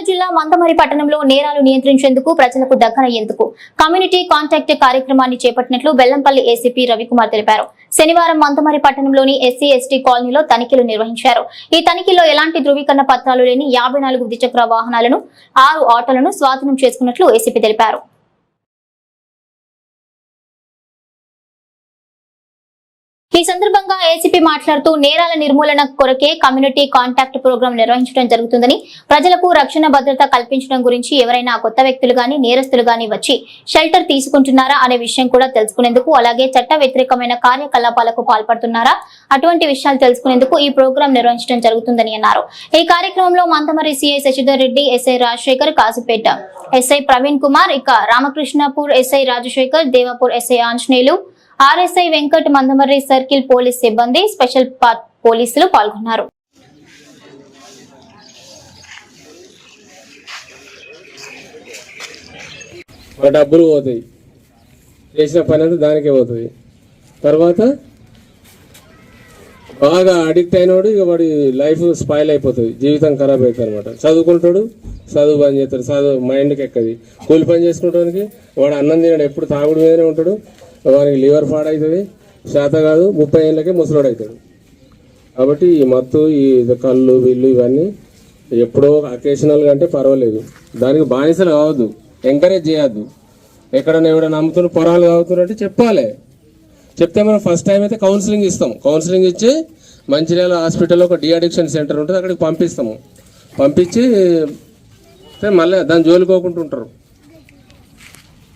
జిల్లా మందమరి పట్టణంలో నేరాలు నియంత్రించేందుకు ప్రజలకు దగ్గరయ్యేందుకు కమ్యూనిటీ కాంటాక్ట్ కార్యక్రమాన్ని చేపట్టినట్లు బెల్లంపల్లి ఏసీపీ రవికుమార్ తెలిపారు. శనివారం మందమరి పట్టణంలోని ఎస్సీ ఎస్టీ కాలనీలో తనిఖీలు నిర్వహించారు. ఈ తనిఖీలో ఎలాంటి ధృవీకరణ పత్రాలు లేని 54 ద్విచక్ర వాహనాలను 6 ఆటోలను స్వాధీనం చేసుకున్నట్లు ఏసీపీ తెలిపారు. ఈ సందర్భంగా ఏసీపీ మాట్లాడుతూ నేరాల నిర్మూలన కొరకే కమ్యూనిటీ కాంటాక్ట్ ప్రోగ్రాం నిర్వహించడం జరుగుతుందని, ప్రజలకు రక్షణ భద్రత కల్పించడం గురించి ఎవరైనా కొత్త వ్యక్తులు గాని నేరస్తులు గాని వచ్చి షెల్టర్ తీసుకుంటున్నారా అనే విషయం కూడా తెలుసుకునేందుకు, అలాగే చట్ట వ్యతిరేకమైన కార్యకలాపాలకు పాల్పడుతున్నారా అటువంటి విషయాలు తెలుసుకునేందుకు ఈ ప్రోగ్రాం నిర్వహించడం జరుగుతుందని అన్నారు. ఈ కార్యక్రమంలో Mandamarri CI Shashidhar Reddy, SI Rajasekhar, Kasipet SI Praveen Kumar, ఇక Ramakrishnapur SI Rajasekhar, Devapur SI Anjaneyulu, RSI Venkat, Mandamarri circle police సిబ్బంది, స్పెషల్ పోలీసులు పాల్గొన్నారు. డబ్బులు పోతాయి, చేసిన పని అంతా దానికే పోతుంది. తర్వాత బాగా అడిక్ట్ అయినోడు ఇక వాడి లైఫ్ స్పాయిల్ అయిపోతుంది, జీవితం ఖరాబ్ అవుతుంది అనమాట. చదువుకుంటాడు, చదువు బంద్ చేస్తాడు, చదువు మైండ్కి ఎక్కది. కూలి పని చేసుకుంటానికి వాడు అన్నం తినడు, ఎప్పుడు తాగుడు మీదనే ఉంటాడు. వానికి లివర్ పాడవుతుంది, శాత కాదు, 30 ఏళ్ళకే ముసలోడు అవుతాడు. కాబట్టి ఈ మత్తు, ఈ కళ్ళు, వీళ్ళు ఇవన్నీ ఎప్పుడో అకేషనల్గా అంటే పర్వాలేదు, దానికి బానిసలు కావద్దు, ఎంకరేజ్ చేయొద్దు. ఎక్కడన్నా ఎవడన్నా నమ్ముతున్న పొరాలు కావుతున్నట్టు చెప్పాలి. చెప్తే మనం ఫస్ట్ టైం అయితే కౌన్సిలింగ్ ఇస్తాం. కౌన్సిలింగ్ ఇచ్చి మంచిర్యాల హాస్పిటల్లో ఒక డీఅడిక్షన్ సెంటర్ ఉంటుంది, అక్కడికి పంపిస్తాము. పంపించి మళ్ళీ దాన్ని జోలుకోకుండా ఉంటారు.